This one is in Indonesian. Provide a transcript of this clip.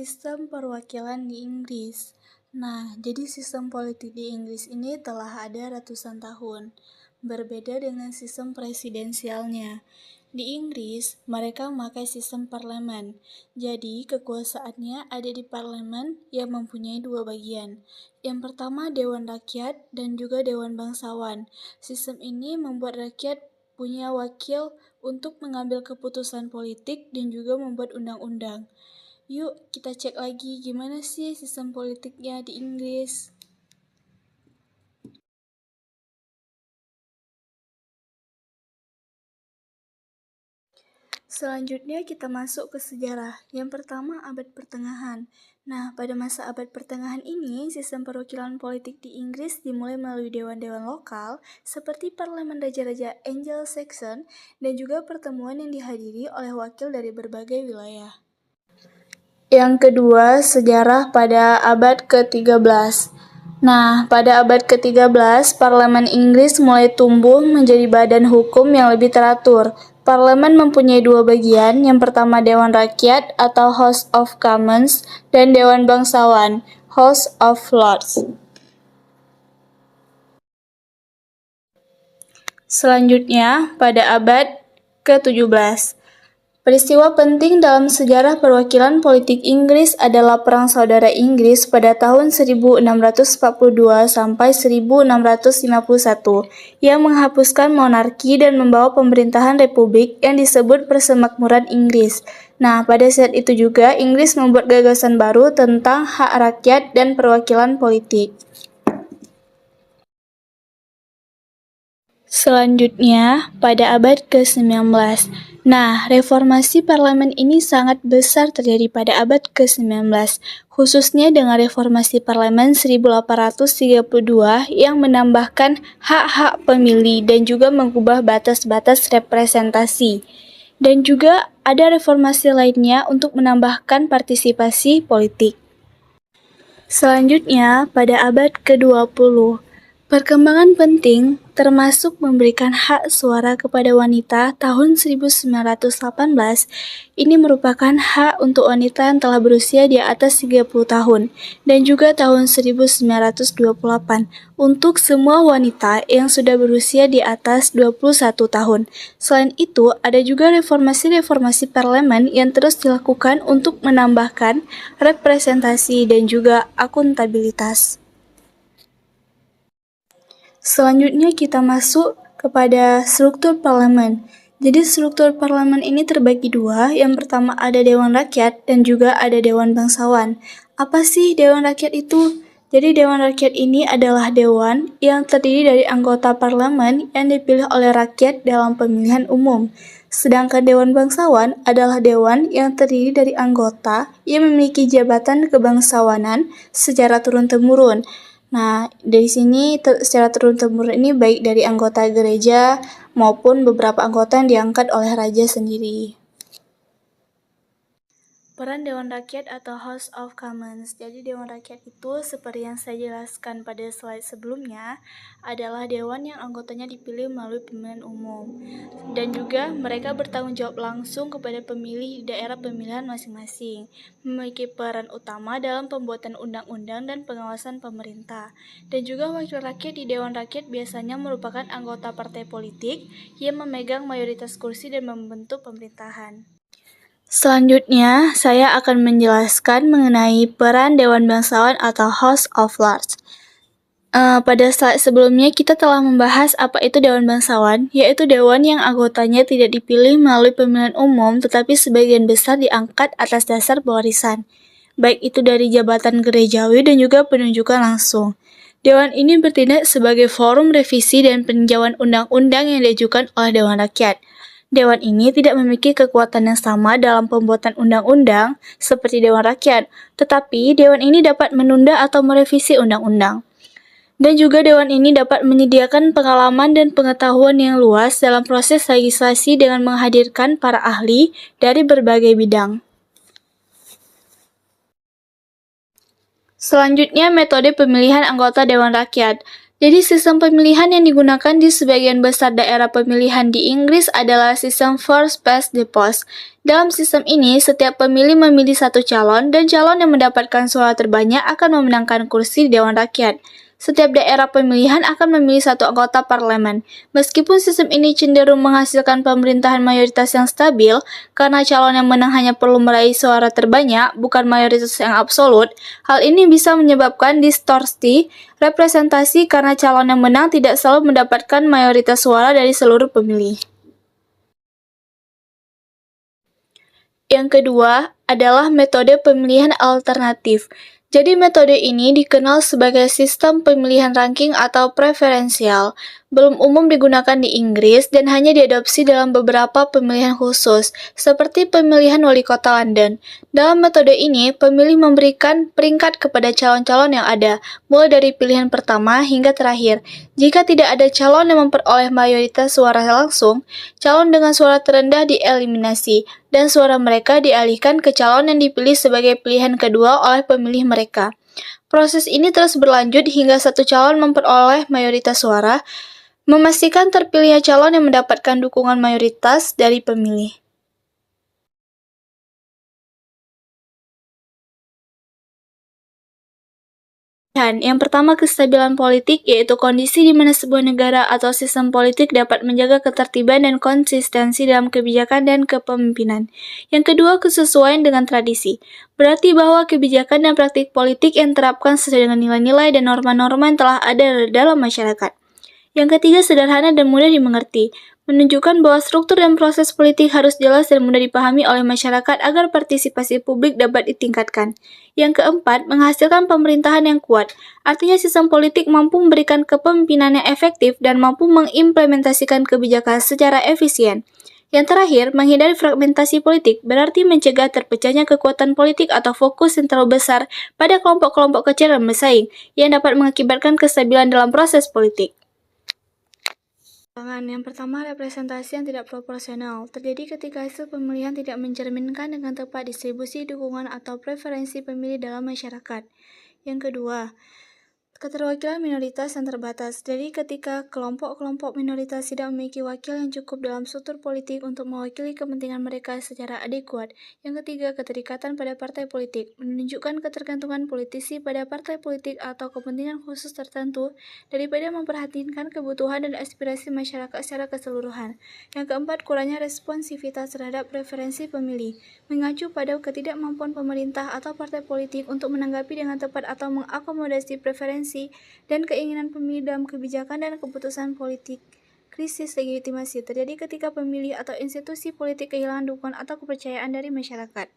Sistem perwakilan di Inggris. Nah, jadi sistem politik di Inggris ini telah ada ratusan tahun, berbeda dengan sistem presidensialnya. Di Inggris, mereka memakai sistem parlemen. Jadi, kekuasaannya ada di parlemen yang mempunyai dua bagian. Yang pertama, Dewan Rakyat dan juga Dewan Bangsawan. Sistem ini membuat rakyat punya wakil untuk mengambil keputusan politik dan juga membuat undang-undang. Yuk, kita cek lagi gimana sih sistem politiknya di Inggris. Selanjutnya kita masuk ke sejarah. Yang pertama, abad pertengahan. Nah, pada masa abad pertengahan ini, sistem perwakilan politik di Inggris dimulai melalui dewan-dewan lokal seperti Parlemen Raja-Raja Anglo-Saxon dan juga pertemuan yang dihadiri oleh wakil dari berbagai wilayah. Yang kedua, sejarah pada abad ke-13. Nah, pada abad ke-13, Parlemen Inggris mulai tumbuh menjadi badan hukum yang lebih teratur. Parlemen mempunyai dua bagian, yang pertama Dewan Rakyat atau House of Commons dan Dewan Bangsawan, House of Lords. Selanjutnya, pada abad ke-17. Peristiwa penting dalam sejarah perwakilan politik Inggris adalah Perang Saudara Inggris pada tahun 1642 sampai 1651 yang menghapuskan monarki dan membawa pemerintahan republik yang disebut Persemakmuran Inggris. Nah, pada saat itu juga Inggris membuat gagasan baru tentang hak rakyat dan perwakilan politik. Selanjutnya, pada abad ke-19. Nah, reformasi parlemen ini sangat besar terjadi pada abad ke-19, khususnya dengan reformasi parlemen 1832 yang menambahkan hak-hak pemilih dan juga mengubah batas-batas representasi. Dan juga ada reformasi lainnya untuk menambahkan partisipasi politik. Selanjutnya, pada abad ke-20. Perkembangan penting termasuk memberikan hak suara kepada wanita tahun 1918. Ini merupakan hak untuk wanita yang telah berusia di atas 30 tahun dan juga tahun 1928 untuk semua wanita yang sudah berusia di atas 21 tahun. Selain itu, ada juga reformasi-reformasi parlemen yang terus dilakukan untuk menambahkan representasi dan juga akuntabilitas. Selanjutnya kita masuk kepada struktur parlemen. Jadi struktur parlemen ini terbagi dua. Yang pertama ada Dewan Rakyat dan juga ada Dewan Bangsawan. Apa sih Dewan Rakyat itu? Jadi Dewan Rakyat ini adalah dewan yang terdiri dari anggota parlemen yang dipilih oleh rakyat dalam pemilihan umum. Sedangkan Dewan Bangsawan adalah dewan yang terdiri dari anggota yang memiliki jabatan kebangsawanan secara turun-temurun. Nah, dari sini secara turun-temurun ini baik dari anggota gereja maupun beberapa anggota yang diangkat oleh raja sendiri. Peran Dewan Rakyat atau House of Commons. Jadi Dewan Rakyat itu seperti yang saya jelaskan pada slide sebelumnya adalah dewan yang anggotanya dipilih melalui pemilihan umum. Dan juga mereka bertanggung jawab langsung kepada pemilih di daerah pemilihan masing-masing. Memiliki peran utama dalam pembuatan undang-undang dan pengawasan pemerintah. Dan juga wakil rakyat di Dewan Rakyat biasanya merupakan anggota partai politik yang memegang mayoritas kursi dan membentuk pemerintahan. Selanjutnya, saya akan menjelaskan mengenai peran Dewan Bangsawan atau House of Lords. Pada slide sebelumnya kita telah membahas apa itu Dewan Bangsawan, yaitu dewan yang anggotanya tidak dipilih melalui pemilihan umum, tetapi sebagian besar diangkat atas dasar pewarisan, baik itu dari jabatan gerejawi dan juga penunjukan langsung. Dewan ini bertindak sebagai forum revisi dan peninjauan undang-undang yang diajukan oleh Dewan Rakyat. Dewan ini tidak memiliki kekuatan yang sama dalam pembuatan undang-undang seperti Dewan Rakyat, tetapi Dewan ini dapat menunda atau merevisi undang-undang. Dan juga Dewan ini dapat menyediakan pengalaman dan pengetahuan yang luas dalam proses legislasi dengan menghadirkan para ahli dari berbagai bidang. Selanjutnya, metode pemilihan anggota Dewan Rakyat. Jadi sistem pemilihan yang digunakan di sebagian besar daerah pemilihan di Inggris adalah sistem first past the post. Dalam sistem ini, setiap pemilih memilih satu calon dan calon yang mendapatkan suara terbanyak akan memenangkan kursi di Dewan Rakyat. Setiap daerah pemilihan akan memilih satu anggota parlemen. Meskipun sistem ini cenderung menghasilkan pemerintahan mayoritas yang stabil, karena calon yang menang hanya perlu meraih suara terbanyak, bukan mayoritas yang absolut, hal ini bisa menyebabkan distorsi representasi karena calon yang menang tidak selalu mendapatkan mayoritas suara dari seluruh pemilih. Yang kedua adalah metode pemilihan alternatif. Jadi metode ini dikenal sebagai sistem pemilihan ranking atau preferensial. Belum umum digunakan di Inggris dan hanya diadopsi dalam beberapa pemilihan khusus, seperti pemilihan wali kota London. Dalam metode ini, pemilih memberikan peringkat kepada calon-calon yang ada, mulai dari pilihan pertama hingga terakhir. Jika tidak ada calon yang memperoleh mayoritas suara langsung, calon dengan suara terendah dieliminasi, dan suara mereka dialihkan ke calon yang dipilih sebagai pilihan kedua oleh pemilih mereka. Proses ini terus berlanjut hingga satu calon memperoleh mayoritas suara, memastikan terpilihnya calon yang mendapatkan dukungan mayoritas dari pemilih. Yang pertama, kestabilan politik, yaitu kondisi di mana sebuah negara atau sistem politik dapat menjaga ketertiban dan konsistensi dalam kebijakan dan kepemimpinan. Yang kedua, kesesuaian dengan tradisi. Berarti bahwa kebijakan dan praktik politik yang terapkan sesuai dengan nilai-nilai dan norma-norma yang telah ada dalam masyarakat. Yang ketiga, sederhana dan mudah dimengerti, menunjukkan bahwa struktur dan proses politik harus jelas dan mudah dipahami oleh masyarakat agar partisipasi publik dapat ditingkatkan. Yang keempat, menghasilkan pemerintahan yang kuat, artinya sistem politik mampu memberikan kepemimpinan yang efektif dan mampu mengimplementasikan kebijakan secara efisien. Yang terakhir, menghindari fragmentasi politik berarti mencegah terpecahnya kekuatan politik atau fokus yang terlalu besar pada kelompok-kelompok kecil dan bersaing, yang dapat mengakibatkan kestabilan dalam proses politik. Yang pertama, representasi yang tidak proporsional terjadi ketika hasil pemilihan tidak mencerminkan dengan tepat distribusi dukungan atau preferensi pemilih dalam masyarakat. Yang kedua, keterwakilan minoritas yang terbatas. Jadi ketika kelompok-kelompok minoritas tidak memiliki wakil yang cukup dalam struktur politik untuk mewakili kepentingan mereka secara adekuat. Yang ketiga, keterikatan pada partai politik, menunjukkan ketergantungan politisi pada partai politik atau kepentingan khusus tertentu daripada memperhatikan kebutuhan dan aspirasi masyarakat secara keseluruhan. Yang keempat, kurangnya responsivitas terhadap preferensi pemilih, mengacu pada ketidakmampuan pemerintah atau partai politik untuk menanggapi dengan tepat atau mengakomodasi preferensi dan keinginan pemilih dalam kebijakan dan keputusan politik. Krisis legitimasi terjadi ketika pemilih atau institusi politik kehilangan dukungan atau kepercayaan dari masyarakat.